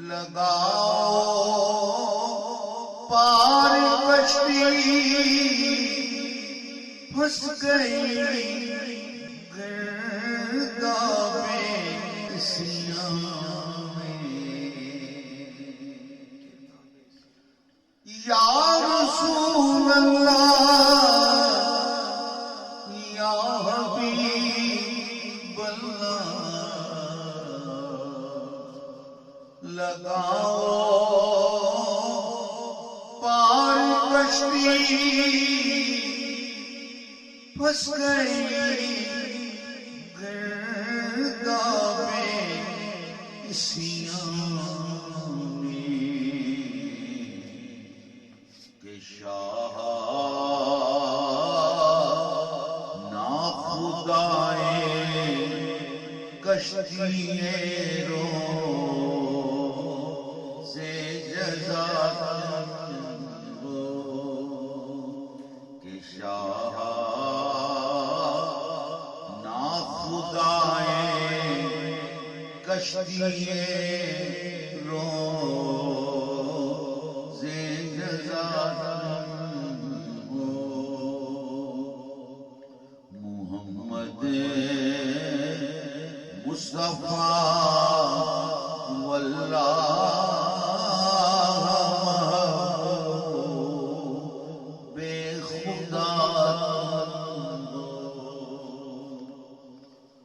لگاؤ پار کشتی پھنس گئی گرداب سیاہ میں یا رسول اللہ یا حبیب اللہ لگاؤ پار کشتی پھنس گئی گرداب سیاہ میں کہ شاہ ناخدائے کشتی رو سے جزا کہ شاہ ناخدائے کشتی رو سے جزا محمد مصطفیٰ